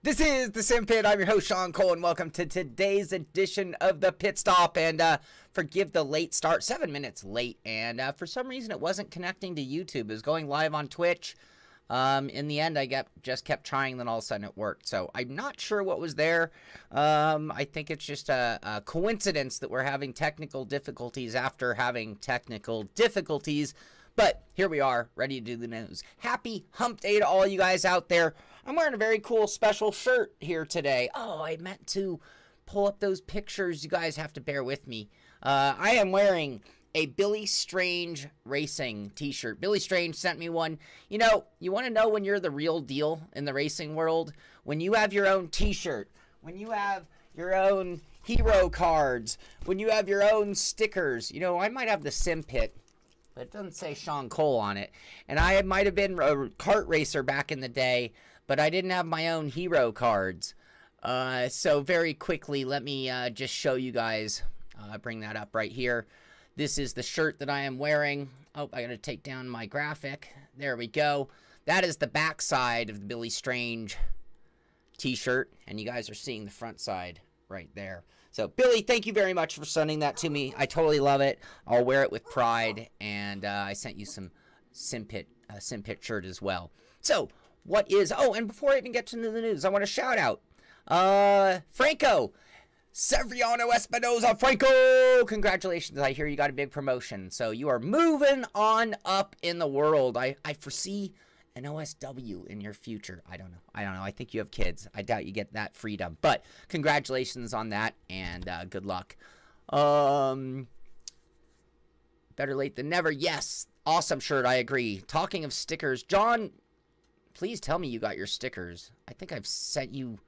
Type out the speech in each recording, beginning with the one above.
This is the Simpit. I'm your host, Sean Cole, and welcome to today's edition of the Pitstop. And forgive the late start, 7 minutes late. And for some reason, it wasn't connecting to YouTube. It was going live on Twitch. In the end, I just kept trying, then all of a sudden it worked. So I'm not sure what was there. I think it's just a coincidence that we're having technical difficulties after having technical difficulties. But here we are, ready to do the news. Happy hump day to all you guys out there. I'm wearing a very cool special shirt here today. Oh, I meant to pull up those pictures. You guys have to bear with me. I am wearing a Billy Strange Racing t-shirt. Billy Strange sent me one. You know, you want to know when you're the real deal in the racing world? When you have your own t-shirt, when you have your own hero cards, when you have your own stickers. You know, I might have the Simpit, but it doesn't say Sean Cole on it. And I might have been a kart racer back in the day, but I didn't have my own hero cards. So very quickly, let me just show you guys. Bring that up right here. This is the shirt that I am wearing. Oh, I gotta take down my graphic. There we go. That is the back side of the Billy Strange t-shirt, and you guys are seeing the front side right there. So, Billy, thank you very much for sending that to me. I totally love it. I'll wear it with pride, and I sent you some Simpit shirt as well. So, what is... Oh, and before I even get to the news, I want to shout out Franco. Severiano Espinoza, Franco! Congratulations, I hear you got a big promotion. So you are moving on up in the world. I foresee an OSW in your future. I don't know. I think you have kids. I doubt you get that freedom. But congratulations on that, and good luck. Better late than never. Yes, awesome shirt, I agree. Talking of stickers, John, please tell me you got your stickers. I think I've sent you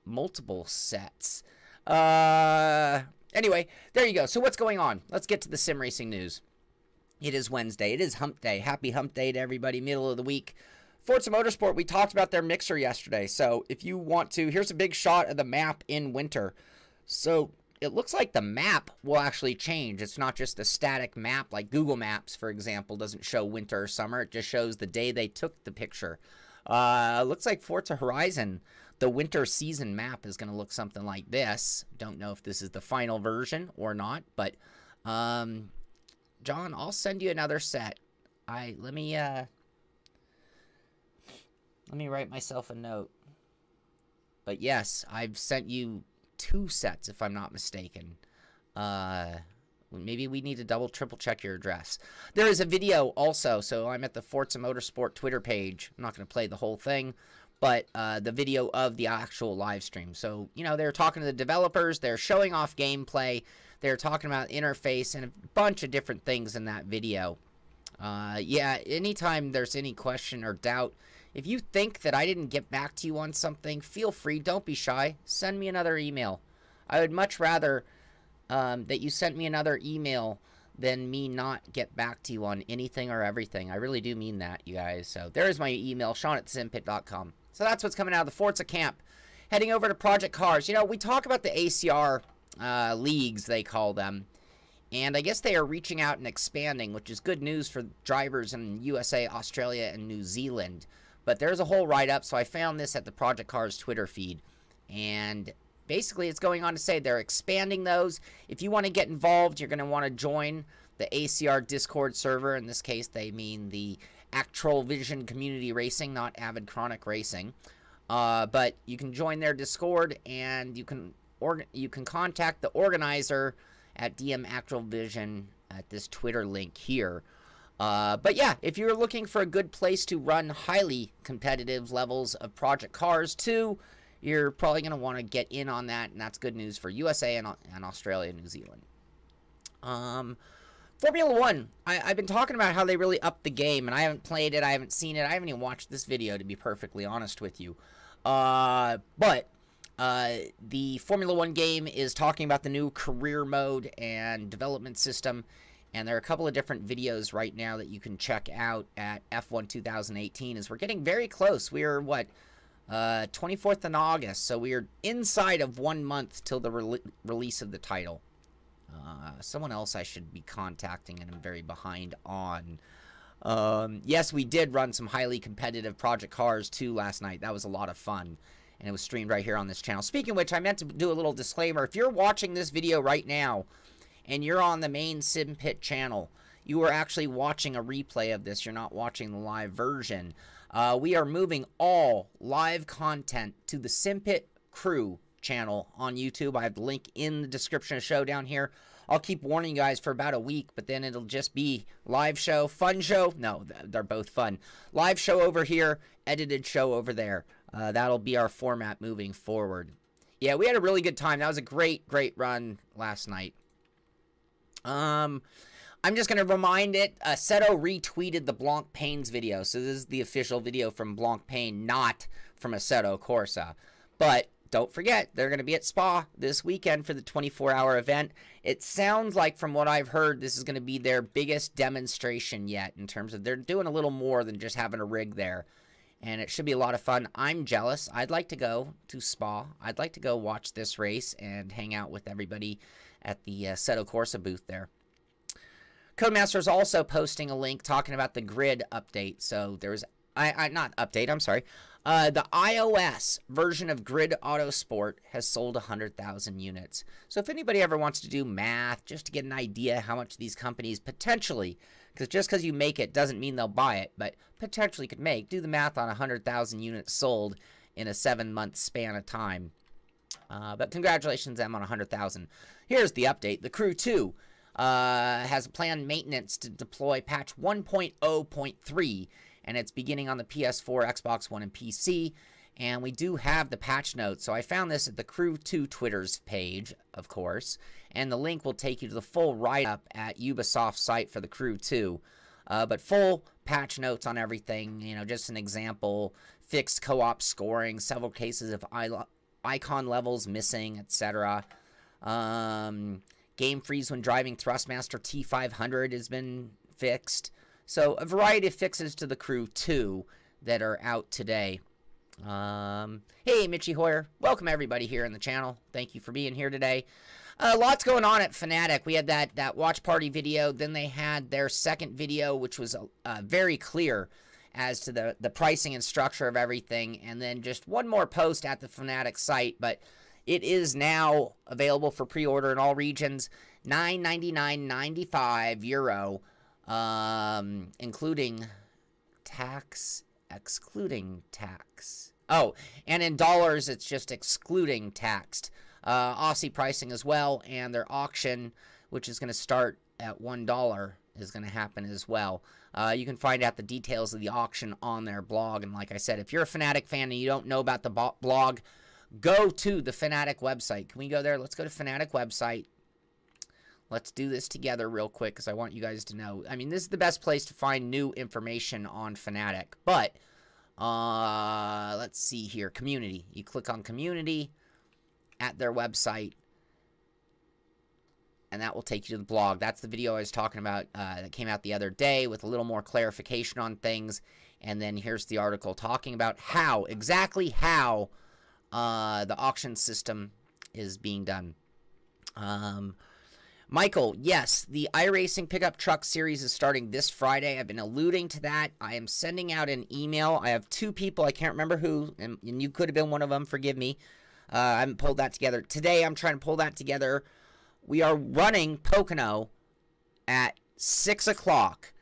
multiple sets. Anyway, there you go. So what's going on? Let's get to the sim racing news. It is Wednesday. It is hump day. Happy hump day to everybody. Middle of the week. Forza Motorsport, we talked about their mixer yesterday. So if you want to, here's a big shot of the map in winter. So it looks like the map will actually change. It's not just a static map like Google Maps, for example, doesn't show winter or summer. It just shows the day they took the picture. Looks like Forza Horizon, the winter season map is going to look something like this. Don't know if this is the final version or not, but John, I'll send you another set. Let me write myself a note. But yes, I've sent you 2 sets if I'm not mistaken. Maybe we need to double, triple check your address. There is a video also, so I'm at the Forza Motorsport Twitter page. I'm not going to play the whole thing, but the video of the actual live stream. So, you know, they're talking to the developers. They're showing off gameplay. They're talking about interface and a bunch of different things in that video. Yeah, anytime there's any question or doubt, if you think that I didn't get back to you on something, feel free. Don't be shy. Send me another email. I would much rather that you sent me another email than me not get back to you on anything or everything. I really do mean that, you guys. So there's my email, sean@simpit.com. So that's what's coming out of the Forza camp. Heading over to Project Cars. You know, we talk about the ACR leagues, they call them. And I guess they are reaching out and expanding, which is good news for drivers in USA, Australia, and New Zealand. But there's a whole write-up, so I found this at the Project Cars Twitter feed. And basically, it's going on to say they're expanding those. If you want to get involved, you're going to want to join the ACR Discord server. In this case, they mean the Actual Vision Community Racing, not Avid Chronic Racing. But you can join their Discord, and you can contact the organizer at DM Actual Vision at this Twitter link here. But yeah, if you're looking for a good place to run highly competitive levels of Project Cars 2, you're probably going to want to get in on that, and that's good news for USA and Australia and New Zealand. Formula 1, I've been talking about how they really upped the game, and I haven't played it, I haven't seen it, I haven't even watched this video, to be perfectly honest with you. But the Formula 1 game is talking about the new career mode and development system, and there are a couple of different videos right now that you can check out at F1 2018, as we're getting very close. We are, what, 24th in August, so we are inside of 1 month till the release of the title. Someone else I should be contacting, and I'm very behind on. Yes, we did run some highly competitive Project Cars 2 last night. That was a lot of fun. and it was streamed right here on this channel. Speaking of which, I meant to do a little disclaimer. If you're watching this video right now and you're on the main Simpit channel, you are actually watching a replay of this. You're not watching the live version. We are moving all live content to the Simpit Crew channel on YouTube. I have the link in the description of the show down here. I'll keep warning you guys for about a week, but then it'll just be live show, fun show. No, they're both fun. Live show over here, edited show over there. That'll be our format moving forward. Yeah, we had a really good time. That was a great run last night. I'm just going to remind it, Seto retweeted the Blanc Pain's video. So this is the official video from Blanc Pain, not from Assetto Corsa. But don't forget, they're going to be at Spa this weekend for the 24-hour event. It sounds like, from what I've heard, this is going to be their biggest demonstration yet, in terms of they're doing a little more than just having a rig there. And it should be a lot of fun. I'm jealous. I'd like to go to Spa. I'd like to go watch this race and hang out with everybody at the Assetto Corsa booth there. Codemaster is also posting a link talking about the grid update. So there's, not update, I'm sorry. The iOS version of Grid Autosport has sold 100,000 units. So if anybody ever wants to do math, just to get an idea how much these companies potentially, because just because you make it doesn't mean they'll buy it, but potentially could make, do the math on 100,000 units sold in a 7-month span of time. But congratulations to them on 100,000. Here's the update. The Crew 2 has planned maintenance to deploy patch 1.0.3, and it's beginning on the PS4, Xbox One, and PC. And we do have the patch notes. So I found this at the Crew 2 Twitter's page, of course. And the link will take you to the full write-up at Ubisoft's site for the Crew 2. But full patch notes on everything. You know, just an example. Fixed co-op scoring. Several cases of icon levels missing, etc. Game freeze when driving Thrustmaster T500 has been fixed. So a variety of fixes to the Crew 2 that are out today. Hey, Mitchy Hoyer. Welcome everybody here in the channel. Thank you for being here today. Lots going on at Fanatic. We had that watch party video. Then they had their second video, which was very clear as to the pricing and structure of everything. And then just one more post at the Fanatic site. But it is now available for pre-order in all regions. €999.95. Including tax, excluding tax. Oh, and in dollars, it's just excluding taxed. Aussie pricing as well, and their auction, which is going to start at $1, is going to happen as well. You can find out the details of the auction on their blog, and like I said, if you're a Fanatic fan and you don't know about the blog, go to the Fanatic website. Can we go there? Let's go to Fanatic website. Let's do this together real quick because I want you guys to know. I mean, this is the best place to find new information on Fanatic. But, let's see here. Community. You click on Community at their website. And that will take you to the blog. That's the video I was talking about that came out the other day with a little more clarification on things. And then here's the article talking about how, exactly how the auction system is being done. Michael, yes, the iRacing Pickup Truck Series is starting this Friday. I've been alluding to that. I am sending out an email. I have 2 people. I can't remember who, and you could have been one of them. Forgive me. I haven't pulled that together. Today, I'm trying to pull that together. We are running Pocono at 6 o'clock.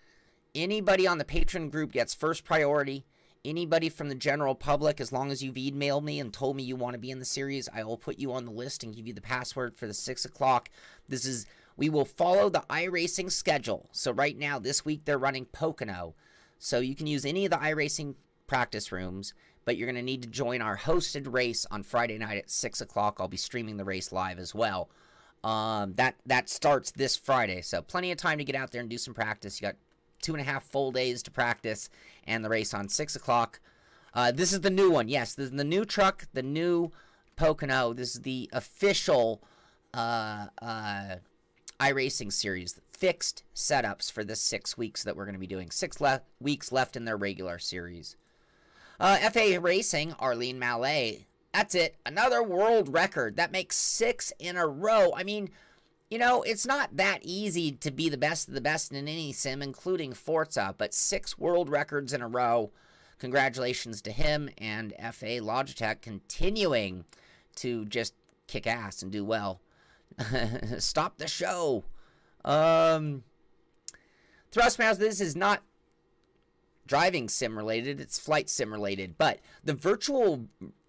Anybody on the patron group gets first priority. Anybody from the general public, as long as you've emailed me and told me you want to be in the series, I will put you on the list and give you the password for the 6 o'clock. We will follow the iRacing schedule. So right now, this week, they're running Pocono. So you can use any of the iRacing practice rooms, but you're going to need to join our hosted race on Friday night at 6 o'clock. I'll be streaming the race live as well. That starts this Friday. So plenty of time to get out there and do some practice. You got 2.5 full days to practice, and the race on 6 o'clock. This is the new one. Yes, this is the new truck, the new Pocono. This is the official iRacing series. Fixed setups for the 6 weeks that we're going to be doing. 6 weeks left in their regular series. FA Racing, Arlene Mallet. That's it. Another world record. That makes 6 in a row. I mean, you know, it's not that easy to be the best of the best in any sim, including Forza, but 6 world records in a row. congratulations to him and FA Logitech continuing to just kick ass and do well. Stop the show. Thrustmasters, this is not driving sim related, it's flight sim related, but the virtual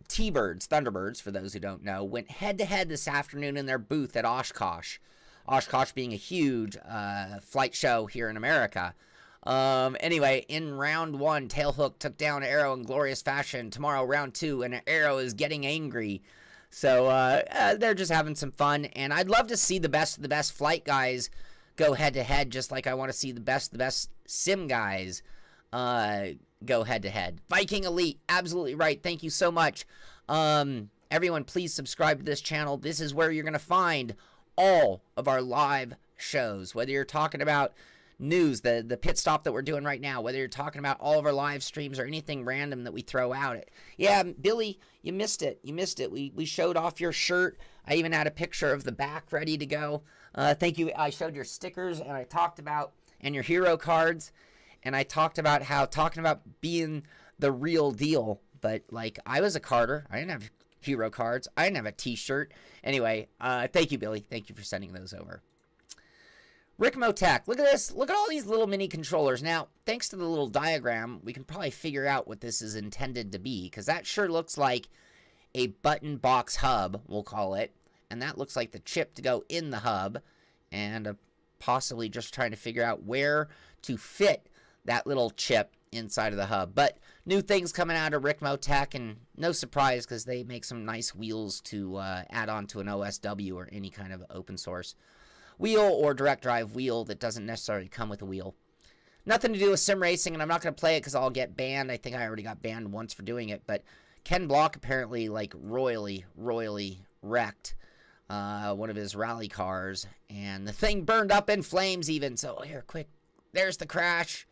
T-Birds, Thunderbirds, for those who don't know, went head-to-head this afternoon in their booth at Oshkosh. Oshkosh being a huge flight show here in America. Anyway, in round 1, Tailhook took down Arrow in glorious fashion. Tomorrow, round 2, and Arrow is getting angry. So they're just having some fun, and I'd love to see the best of the best flight guys go head-to-head, just like I want to see the best sim guys go head-to-head. Viking Elite, absolutely right. Thank you so much. Everyone, please subscribe to this channel. This is where you're going to find all of our live shows, whether you're talking about news, the pit stop that we're doing right now, whether you're talking about all of our live streams or anything random that we throw out. Yeah, Billy, you missed it. You missed it. We showed off your shirt. I even had a picture of the back ready to go. Thank you. I showed your stickers, and I talked about, and your hero cards, and I talked about how talking about being the real deal. But like, I was a Carter. I didn't have hero cards. I didn't have a t-shirt. Anyway, thank you, Billy. Thank you for sending those over. Rick Motec, look at this. Look at all these little mini controllers. Now, thanks to the little diagram, we can probably figure out what this is intended to be, because that sure looks like a button box hub, we'll call it, and that looks like the chip to go in the hub, and possibly just trying to figure out where to fit that little chip inside of the hub. But new things coming out of Rick Motec, and no surprise, because they make some nice wheels to add on to an OSW or any kind of open source wheel or direct drive wheel that doesn't necessarily come with a wheel. Nothing to do with sim racing, and I'm not going to play it because I'll get banned. I think I already got banned once for doing it, but Ken Block apparently like royally wrecked one of his rally cars, and the thing burned up in flames even. So here, quick, there's the crash.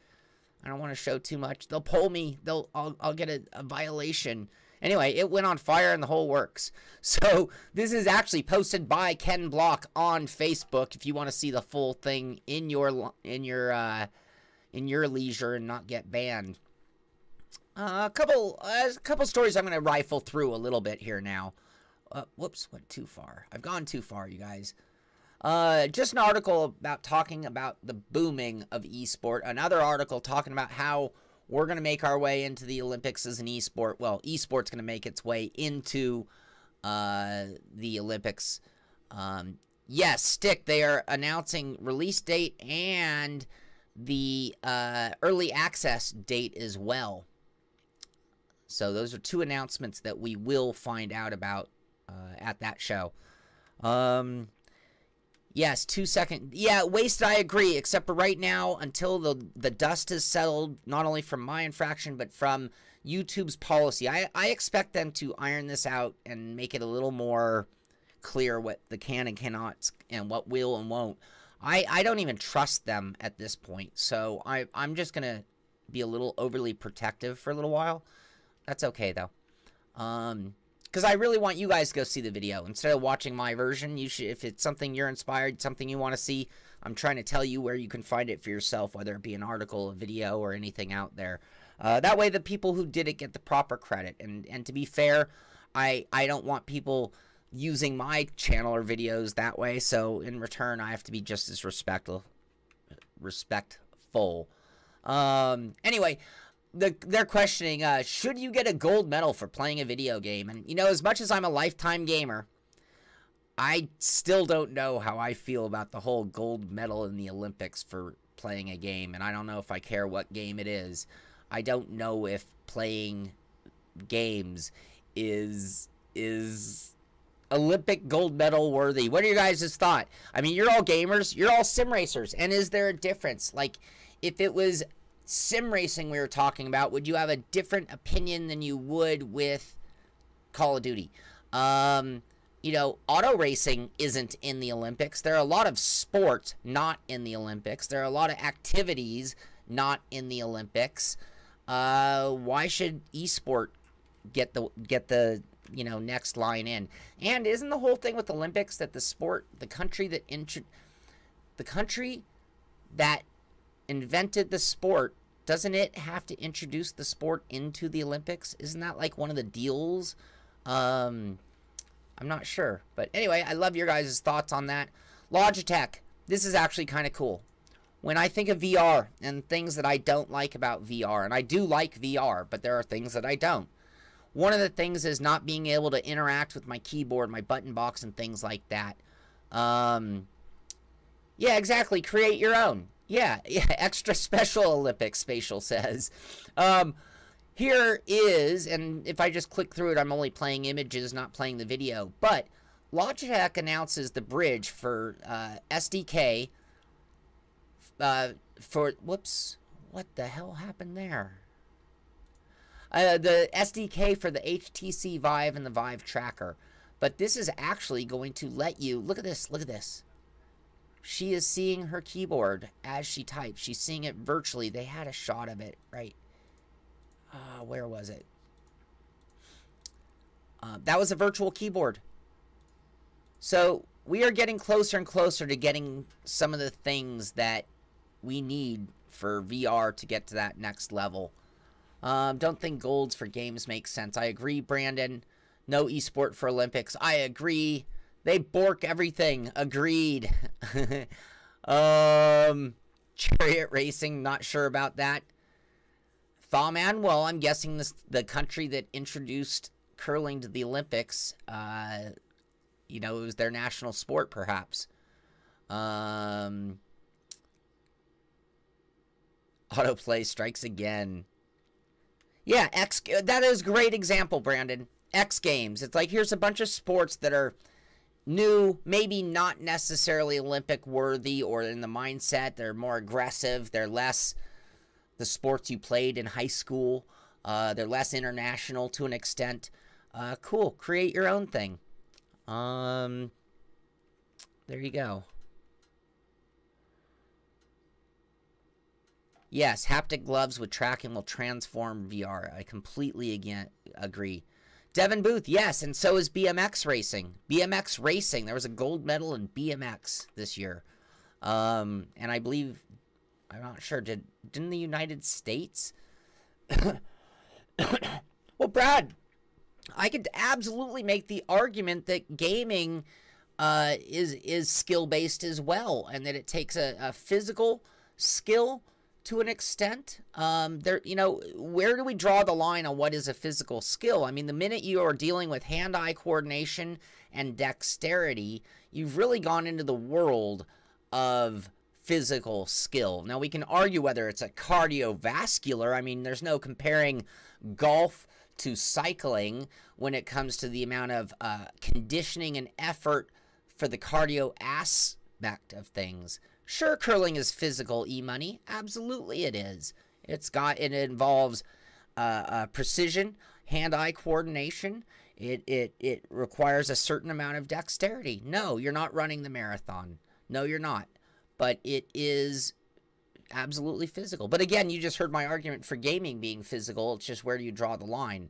I don't want to show too much. They'll pull me. I'll get a violation. Anyway, it went on fire and the whole works. So this is actually posted by Ken Block on Facebook if you want to see the full thing in your leisure and not get banned. A couple stories I'm going to rifle through a little bit here now. Whoops, went too far. I've gone too far, you guys. Just an article about talking about the booming of esport. Another article talking about how we're going to make our way into the Olympics as an esport. Well, esport's going to make its way into the Olympics. Yes, Stick, they are announcing release date and the early access date as well. So those are two announcements that we will find out about at that show. Yes, 2 seconds. Yeah, Wasted, I agree, except for right now, until the dust is settled, not only from my infraction, but from YouTube's policy. I expect them to iron this out and make it a little more clear what the can and cannot and what will and won't. I don't even trust them at this point, so I'm just going to be a little overly protective for a little while. That's okay, though. Because I really want you guys to go see the video. Instead of watching my version, you should, if it's something you're inspired, something you want to see, I'm trying to tell you where you can find it for yourself, whether it be an article, a video, or anything out there. That way the people who did it get the proper credit. And to be fair, I don't want people using my channel or videos that way, so in return I have to be just as respectful. Anyway, they're questioning, should you get a gold medal for playing a video game? And, you know, as much as I'm a lifetime gamer, I still don't know how I feel about the whole gold medal in the Olympics for playing a game. And I don't know if I care what game it is. I don't know if playing games is Olympic gold medal worthy. What are your guys' thought? I mean, you're all gamers. You're all sim racers. And is there a difference? Like, if it was sim racing we were talking about, would you have a different opinion than you would with Call of Duty? You know, auto racing isn't in the Olympics. There are a lot of sports not in the Olympics. There are a lot of activities not in the Olympics. Why should esport get the you know, next line in? And isn't the whole thing with the Olympics that the sport, the country that invented the sport doesn't it have to introduce the sport into the Olympics? Isn't that like one of the deals? I'm not sure. But anyway, I love your guys' thoughts on that. Logitech, this is actually kind of cool. When I think of VR and things that I don't like about VR, and I do like VR, but there are things that I don't. One of the things is not being able to interact with my keyboard, my button box, and things like that. Yeah, exactly. Create your own. Yeah, extra special Olympics, Spatial says. Here is, and if I just click through it, I'm only playing images, not playing the video. But Logitech announces the bridge for SDK for, whoops, what the hell happened there? The SDK for the HTC Vive and the Vive Tracker. But this is actually going to let you, look at this, look at this. She is seeing her keyboard as she types. She's seeing it virtually. They had a shot of it, right? Where was it? That was a virtual keyboard. So we are getting closer and closer to getting some of the things that we need for VR to get to that next level. Don't think golds for games makes sense. I agree, Brandon. No esport for Olympics. I agree. They bork everything. Agreed. Chariot racing, not sure about that. Thawman, well, I'm guessing this the country that introduced curling to the Olympics, you know, it was their national sport, perhaps. Autoplay strikes again. Yeah, that is a great example, Brandon. X Games. It's like, here's a bunch of sports that are new, maybe not necessarily Olympic worthy or in the mindset. They're more aggressive. They're less the sports you played in high school. They're less international to an extent. Cool. Create your own thing. There you go. Yes, haptic gloves with tracking will transform VR. I completely agree. Devin Booth, yes, and so is BMX racing. BMX racing, there was a gold medal in BMX this year. And I believe, I'm not sure, didn't the United States? Well, Brad, I could absolutely make the argument that gaming is skill-based as well, and that it takes a physical skill to an extent. You know, where do we draw the line on what is a physical skill? I mean, the minute you are dealing with hand-eye coordination and dexterity, you've really gone into the world of physical skill. Now, we can argue whether it's a cardiovascular. I mean, there's no comparing golf to cycling when it comes to the amount of conditioning and effort for the cardio aspect of things. Sure, curling is physical, E-Money. Absolutely it is. It involves precision, hand-eye coordination. It requires a certain amount of dexterity. No, you're not running the marathon. No, you're not. But it is absolutely physical. But again, you just heard my argument for gaming being physical. It's just where do you draw the line?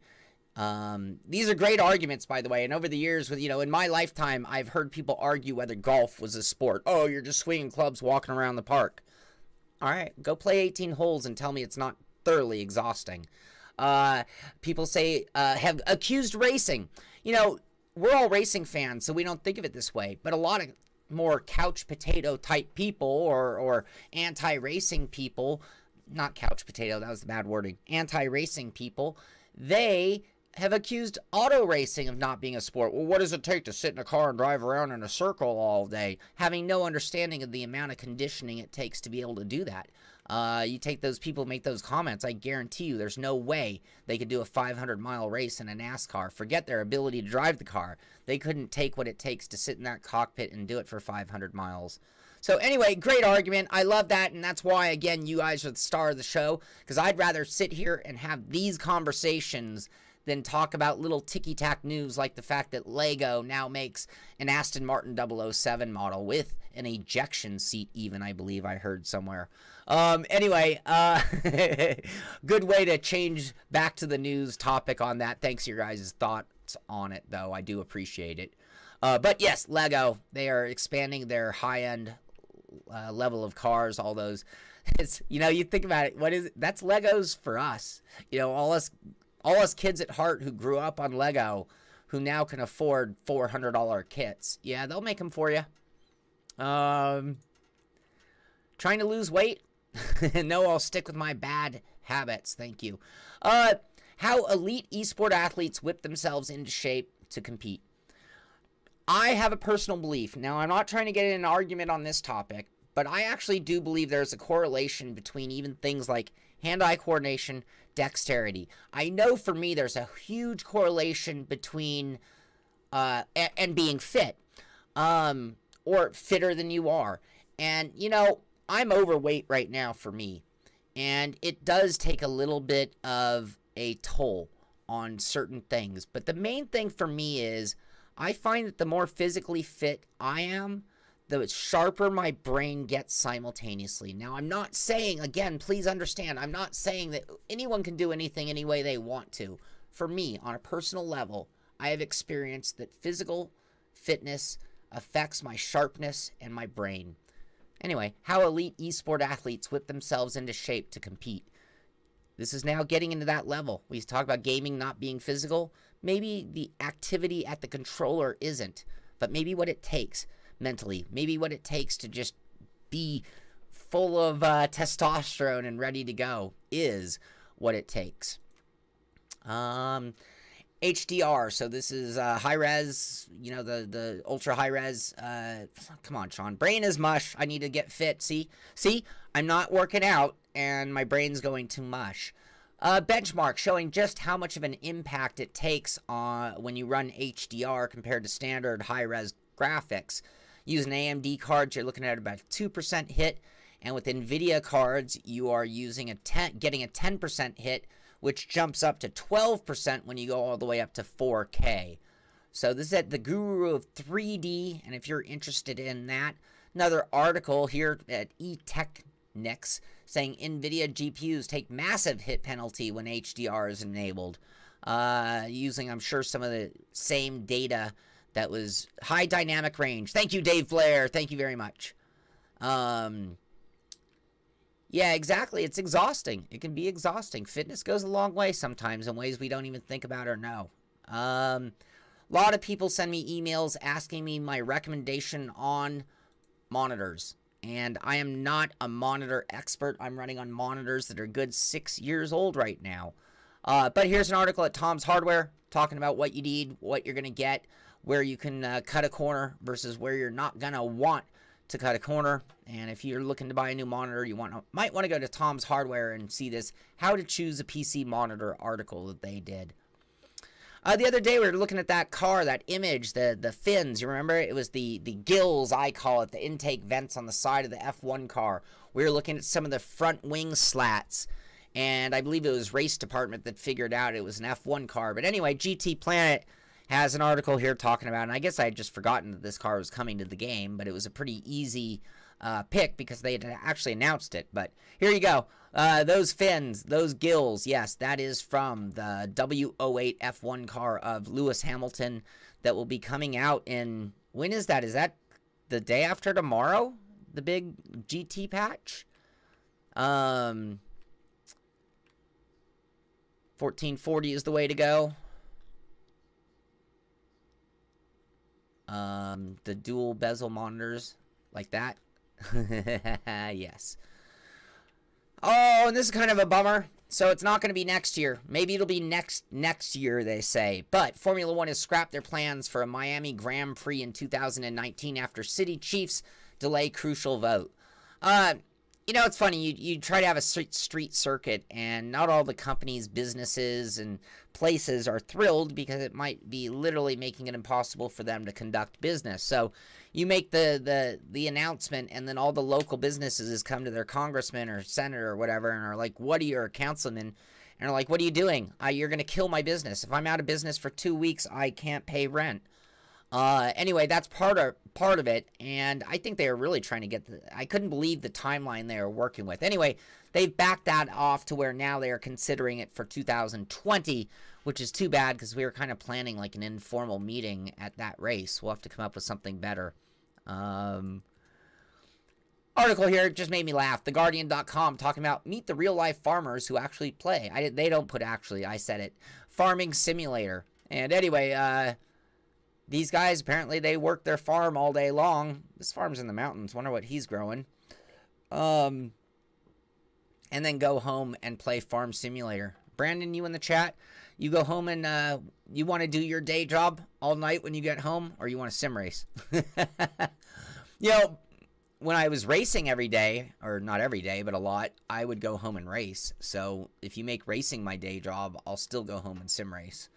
These are great arguments, by the way, and over the years, with, you know, in my lifetime, I've heard people argue whether golf was a sport. Oh, you're just swinging clubs walking around the park. All right, go play 18 holes and tell me it's not thoroughly exhausting. People say, have accused racing. You know, we're all racing fans, so we don't think of it this way, but a lot of more couch potato type people or anti-racing people, not couch potato, that was the bad wording, anti-racing people, they have accused auto racing of not being a sport. Well, what does it take to sit in a car and drive around in a circle all day, having no understanding of the amount of conditioning it takes to be able to do that? You take those people, make those comments, I guarantee you there's no way they could do a 500-mile race in a NASCAR. Forget their ability to drive the car. They couldn't take what it takes to sit in that cockpit and do it for 500 miles. So anyway, great argument. I love that, and that's why, again, you guys are the star of the show, because I'd rather sit here and have these conversations than talk about little ticky-tack news like the fact that Lego now makes an Aston Martin 007 model with an ejection seat even, I believe I heard somewhere. Anyway, good way to change back to the news topic on that. Thanks for your guys' thoughts on it, though. I do appreciate it. But yes, Lego, they are expanding their high-end level of cars, all those. It's, you know, you think about it, what is it? That's Legos for us. You know, all us kids at heart who grew up on Lego, who now can afford $400 kits. Yeah, they'll make them for you. Trying to lose weight? No, I'll stick with my bad habits. Thank you. How elite esport athletes whip themselves into shape to compete. I have a personal belief. Now, I'm not trying to get in an argument on this topic, but I actually do believe there's a correlation between even things like hand-eye coordination, dexterity. I know for me there's a huge correlation between and being fit, or fitter than you are. And, you know, I'm overweight right now for me, and it does take a little bit of a toll on certain things. But the main thing for me is I find that the more physically fit I am, the sharper my brain gets simultaneously. Now, I'm not saying, again, please understand, I'm not saying that anyone can do anything any way they want to. For me, on a personal level, I have experienced that physical fitness affects my sharpness and my brain. Anyway, how elite esport athletes whip themselves into shape to compete. This is now getting into that level. We talk about gaming not being physical. Maybe the activity at the controller isn't, but maybe what it takes mentally, maybe what it takes to just be full of testosterone and ready to go is what it takes. HDR, so this is high res, you know, the ultra high res. Come on, Sean, brain is mush. I need to get fit. See, I'm not working out and my brain's going to mush. Benchmark showing just how much of an impact it takes when you run HDR compared to standard high res graphics. Using AMD cards, you're looking at about 2% hit, and with NVIDIA cards, you are using getting a 10% hit, which jumps up to 12% when you go all the way up to 4K. So this is at the Guru of 3D, and if you're interested in that, another article here at eTechnics saying NVIDIA GPUs take massive hit penalty when HDR is enabled, using, I'm sure, some of the same data that was high dynamic range. Thank you, Dave Blair. Thank you very much. Yeah, exactly. It's exhausting. It can be exhausting. Fitness goes a long way sometimes in ways we don't even think about or know. A lot of people send me emails asking me my recommendation on monitors. And I am not a monitor expert. I'm running on monitors that are good 6 years old right now. But here's an article at Tom's Hardware talking about what you need, what you're going to get, where you can cut a corner versus where you're not going to want to cut a corner. And if you're looking to buy a new monitor, you might want to go to Tom's Hardware and see this how to choose a PC monitor article that they did. The other day we were looking at that car, that image, the fins. You remember? It was the gills, I call it, the intake vents on the side of the F1 car. We were looking at some of the front wing slats, and I believe it was Race Department that figured out it was an F1 car. But anyway, GT Planet has an article here talking about, and I guess I had just forgotten that this car was coming to the game, but it was a pretty easy pick because they had actually announced it. But here you go. Those fins, those gills, yes, that is from the W08 F1 car of Lewis Hamilton that will be coming out in, when is that? Is that the day after tomorrow? The big GT patch? 1440 is the way to go. The dual bezel monitors like that. Yes. Oh, and this is kind of a bummer. So it's not going to be next year. Maybe it'll be next year, they say. But Formula One has scrapped their plans for a Miami Grand Prix in 2019 after city chiefs delay crucial vote. You know, it's funny. You try to have a street circuit, and not all the companies, businesses, and places are thrilled because it might be literally making it impossible for them to conduct business. So you make the announcement, and then all the local businesses come to their congressman or senator or whatever and are like, what are your councilman? And are like, what are you doing? You're going to kill my business. If I'm out of business for 2 weeks, I can't pay rent. Anyway, that's part of it, and I think they are really trying to get I couldn't believe the timeline they are working with. Anyway, they've backed that off to where now they are considering it for 2020, which is too bad because we were kind of planning like an informal meeting at that race. We'll have to come up with something better. Article here just made me laugh. TheGuardian.com talking about meet the real life farmers who actually play. They don't put actually, I said it. Farming simulator. And anyway, these guys apparently they work their farm all day long. This farm's in the mountains. Wonder what he's growing. And then go home and play Farm Simulator. Brandon, you in the chat? You go home and you want to do your day job all night when you get home, or you want to sim race? You know, when I was racing every day, or not every day, but a lot, I would go home and race. So if you make racing my day job, I'll still go home and sim race.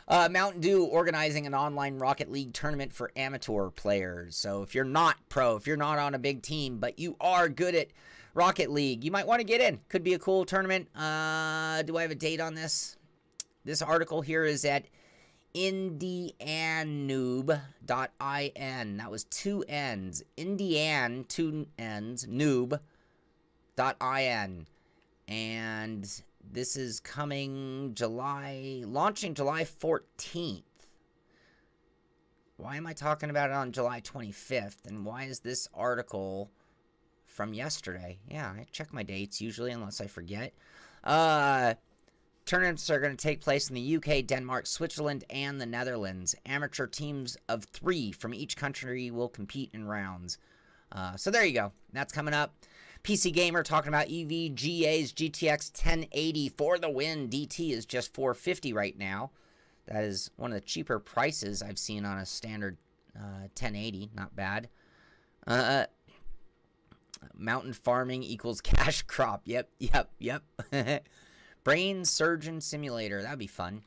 Mountain Dew organizing an online Rocket League tournament for amateur players. So if you're not pro, if you're not on a big team, but you are good at Rocket League, you might want to get in. Could be a cool tournament. Do I have a date on this? This article here is at indiannoob.in. That was 2 N's. Indian, 2 N's, noob.in. And this is coming launching July 14th. Why am I talking about it on July 25th? And why is this article from yesterday? Yeah, I check my dates usually unless I forget. Tournaments are going to take place in the UK, Denmark, Switzerland, and the Netherlands. Amateur teams of 3 from each country will compete in rounds. So there you go. That's coming up. PC Gamer talking about EVGA's GTX 1080 for the win. DT is just $450 right now. That is one of the cheaper prices I've seen on a standard 1080. Not bad. Mountain farming equals cash crop. Yep. Brain Surgeon Simulator. That'd be fun.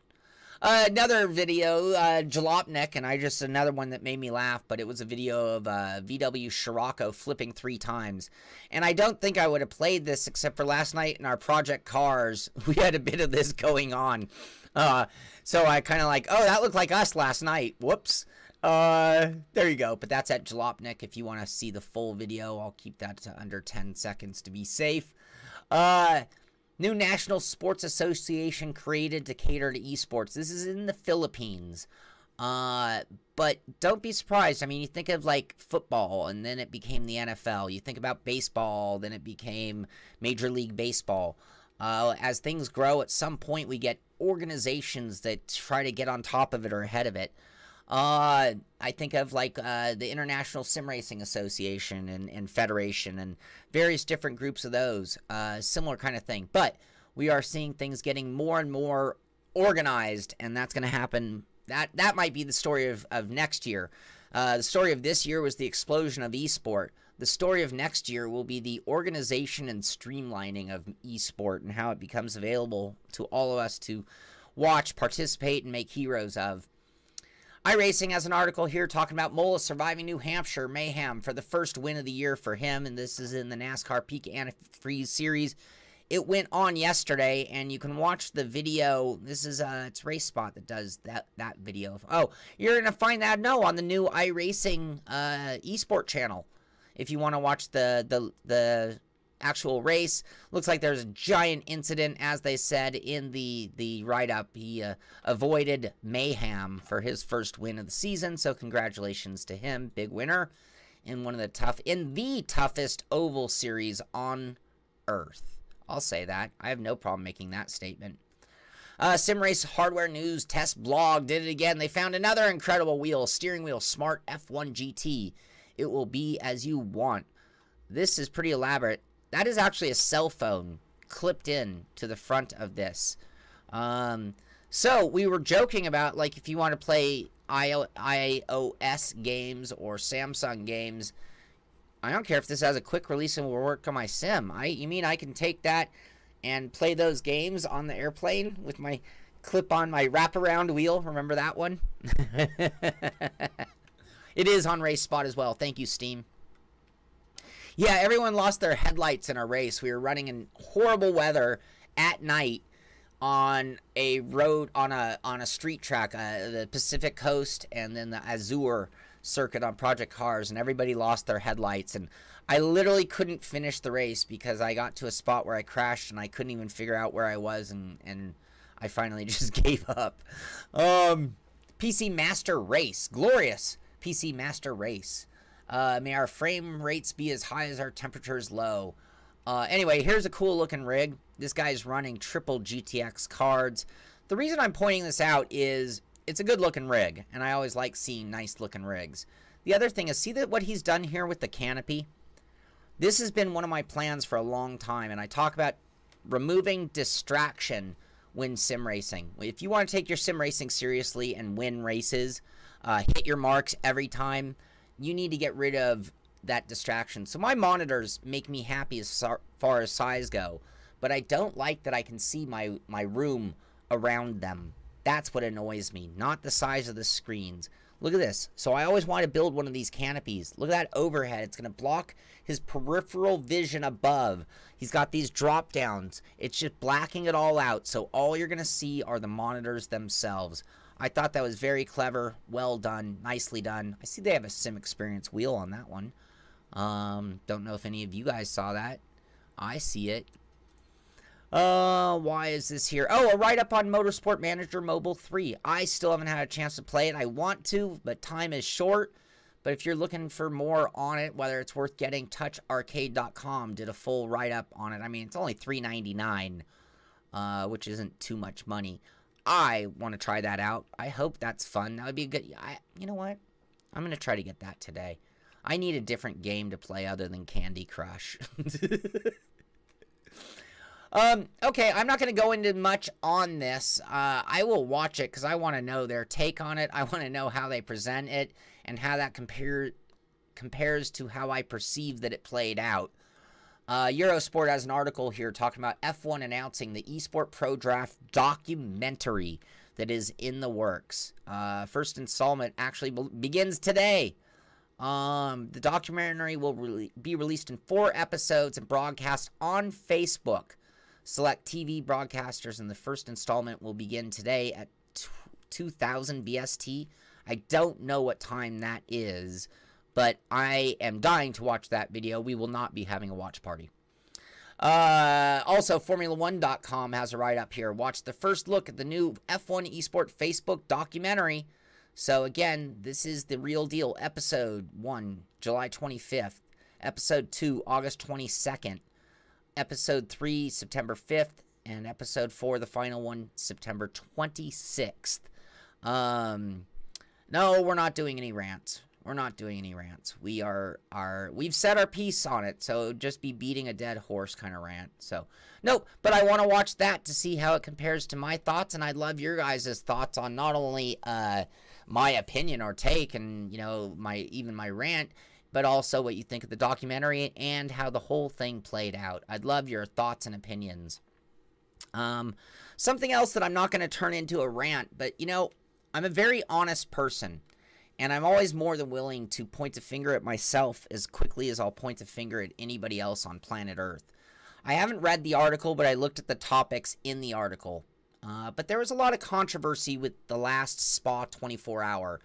Another video, Jalopnik, and another one that made me laugh, but it was a video of VW Scirocco flipping 3 times. And I don't think I would have played this except for last night in our Project Cars. We had a bit of this going on. So I kind of like, oh, that looked like us last night. Whoops. There you go. But that's at Jalopnik. If you want to see the full video, I'll keep that to under 10 seconds to be safe. New National Sports Association created to cater to esports. This is in the Philippines. But don't be surprised. I mean, you think of like football, and then it became the NFL. You think about baseball, then it became Major League Baseball. As things grow, at some point we get organizations that try to get on top of it or ahead of it. I think of like the International Sim Racing Association and Federation and various different groups of those. Similar kind of thing. But we are seeing things getting more and more organized, and that's going to happen. That might be the story of next year. The story of this year was the explosion of esport. The story of next year will be the organization and streamlining of esport and how it becomes available to all of us to watch, participate, and make heroes of. iRacing has an article here talking about Mola surviving New Hampshire mayhem for the first win of the year for him, and this is in the NASCAR Peak Antifreeze Series. It went on yesterday, and you can watch the video. This is it's RaceSpot that does that video. Oh, you're gonna find that on the new iRacing eSport channel. If you want to watch the actual race, looks like there's a giant incident, as they said in the write-up. He avoided mayhem for his first win of the season, so congratulations to him, big winner in the toughest oval series on Earth. I'll say that. I have no problem making that statement. SimRace Hardware News Test Blog did it again. They found another incredible wheel, steering wheel Smart F1 GT. It will be as you want. This is pretty elaborate. That is actually a cell phone clipped in to the front of this. So we were joking about, like, if you want to play iOS games or Samsung games, I don't care if this has a quick release and will work on my sim. You mean I can take that and play those games on the airplane with my clip on my wraparound wheel? Remember that one? It is on RaceSpot as well. Thank you, Steam. Yeah, everyone lost their headlights in our race. We were running in horrible weather at night on a road, on a street track, the Pacific Coast and then the Azure circuit on Project Cars, and everybody lost their headlights, and I literally couldn't finish the race because I got to a spot where I crashed and I couldn't even figure out where I was, and I finally just gave up. PC Master Race, glorious PC Master Race. May our frame rates be as high as our temperatures low. Anyway, here's a cool looking rig. This guy's running triple GTX cards. The reason I'm pointing this out is it's a good looking rig, and I always like seeing nice looking rigs. The other thing is, see that what he's done here with the canopy? This has been one of my plans for a long time, and I talk about removing distraction when sim racing. If you want to take your sim racing seriously and win races, hit your marks every time, you need to get rid of that distraction. So my monitors make me happy as far as size go, but I don't like that I can see my room around them. That's what annoys me, not the size of the screens. Look at this. So I always want to build one of these canopies. Look at that overhead. It's going to block his peripheral vision above. He's got these drop downs. It's just blacking it all out. So all you're going to see are the monitors themselves. I thought that was very clever. Well done. Nicely done. I see they have a sim experience wheel on that one. Don't know if any of you guys saw that. I see it. Why is this here? Oh, a write-up on Motorsport Manager Mobile 3. I still haven't had a chance to play it. I want to, but time is short. But if you're looking for more on it, whether it's worth getting, toucharcade.com did a full write-up on it. I mean, it's only $3.99, which isn't too much money. I want to try that out. I hope that's fun. That would be a good... you know what? I'm going to try to get that today. I need a different game to play other than Candy Crush. Okay, I'm not going to go into much on this. I will watch it because I want to know their take on it. I want to know how they present it and how that compares to how I perceive that it played out. Eurosport has an article here talking about F1 announcing the Esport Pro Draft documentary that is in the works. First installment actually begins today. The documentary will be released in 4 episodes and broadcast on Facebook. Select TV broadcasters, and the first installment will begin today at 2000 BST. I don't know what time that is, but I am dying to watch that video. We will not be having a watch party. Also, Formula1.com has a write-up here. Watch the first look at the new F1 Esport Facebook documentary. So, again, this is the real deal. Episode 1, July 25th. Episode 2, August 22nd. Episode 3, September 5th, and Episode 4, the final one, September 26th. No, we're not doing any rants. We're not doing any rants. We've said our piece on it, so it would just be beating a dead horse kind of rant. So, nope, but I want to watch that to see how it compares to my thoughts, and I'd love your guys' thoughts on not only my opinion or take and, you know, even my rant, but also what you think of the documentary and how the whole thing played out. I'd love your thoughts and opinions. Something else that I'm not going to turn into a rant, but, you know, I'm a very honest person, and I'm always more than willing to point a finger at myself as quickly as I'll point a finger at anybody else on planet Earth. I haven't read the article, but I looked at the topics in the article. But there was a lot of controversy with the last Spa 24-hour.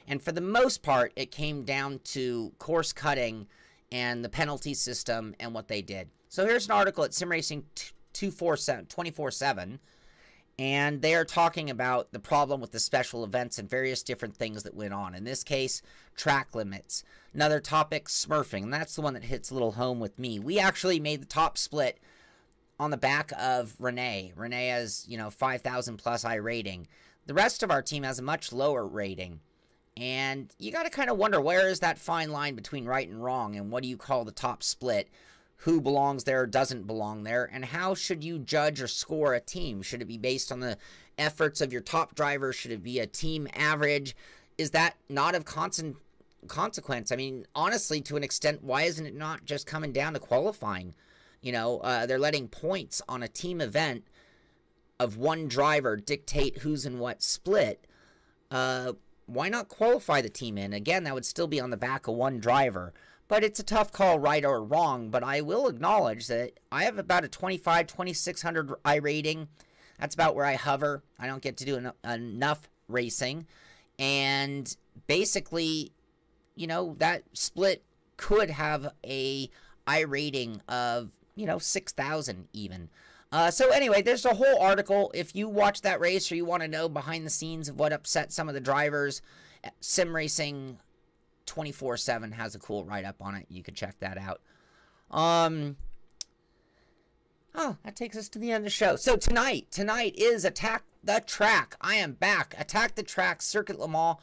And for the most part, it came down to course cutting and the penalty system and what they did. So here's an article at SimRacing 24/7, and they are talking about the problem with the special events and various different things that went on. In this case, track limits. Another topic, smurfing, and that's the one that hits a little home with me. We actually made the top split on the back of Renee. Renee has, you know, 5,000 plus I rating. The rest of our team has a much lower rating. And you got to kind of wonder, where is that fine line between right and wrong, and what do you call the top split? Who belongs there, doesn't belong there, and how should you judge or score a team? Should it be based on the efforts of your top driver? Should it be a team average? Is that not of consequence? I mean, honestly, to an extent, why isn't it not just coming down to qualifying? You know, they're letting points on a team event of one driver dictate who's in what split. Why not qualify the team in? Again, that would still be on the back of one driver. But it's a tough call, right or wrong. But I will acknowledge that I have about a 2,600 I rating. That's about where I hover. I don't get to do enough racing. And basically, you know, that split could have a I rating of, you know, 6,000 even. So anyway, there's a whole article. If you watch that race or you want to know behind the scenes of what upset some of the drivers, SimRacing 24/7 has a cool write-up on it. You can check that out. Oh, that takes us to the end of the show. So tonight is Attack the Track. I am back. Attack the Track, Circuit Le Mans.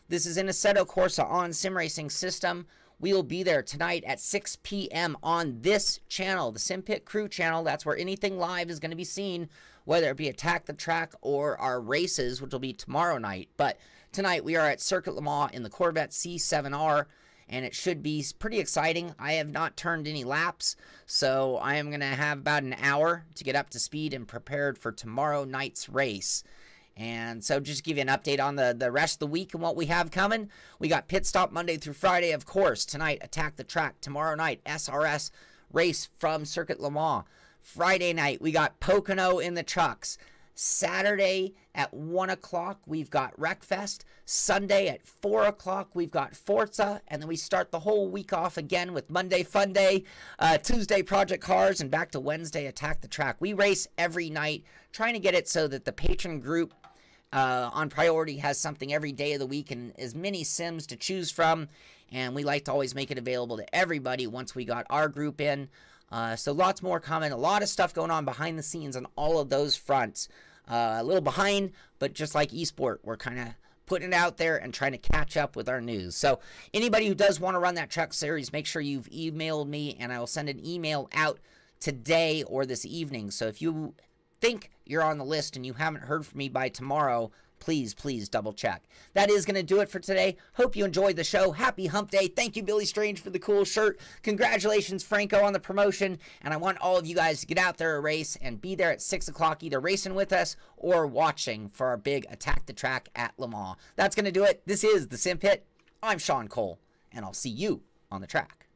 This is in Assetto Corsa on Sim Racing System. We will be there tonight at 6 p.m. on this channel, the Simpit Crew channel. That's where anything live is going to be seen, whether it be Attack the Track or our races, which will be tomorrow night. But tonight we are at Circuit Le Mans in the Corvette C7R, and it should be pretty exciting. I have not turned any laps, so I am going to have about an hour to get up to speed and prepared for tomorrow night's race. And so just to give you an update on the rest of the week and what we have coming, we got pit stop Monday through Friday, of course. Tonight, Attack the Track. Tomorrow night, SRS race from Circuit Le Mans. Friday night, we got Pocono in the trucks. Saturday at 1 o'clock, we've got Wreckfest. Sunday at 4 o'clock, we've got Forza. And then we start the whole week off again with Monday Fun Day, Tuesday Project Cars, and back to Wednesday Attack the Track. We race every night, trying to get it so that the patron group on priority has something every day of the week and as many sims to choose from. And we like to always make it available to everybody once we got our group in. So lots more coming. A lot of stuff going on behind the scenes on all of those fronts. A little behind, but just like eSport, we're kind of putting it out there and trying to catch up with our news. So anybody who does want to run that truck series, make sure you've emailed me, and I will send an email out today or this evening. So if you think you're on the list and you haven't heard from me by tomorrow, please double check. That is going to do it for today. Hope you enjoyed the show. Happy hump day. Thank you, Billy Strange, for the cool shirt. Congratulations, Franco, on the promotion. And I want all of you guys to get out there a race and be there at 6 o'clock, either racing with us or watching for our big Attack the Track at Le Mans. That's going to do it. This is the Simpit. I'm Sean Cole, and I'll see you on the track.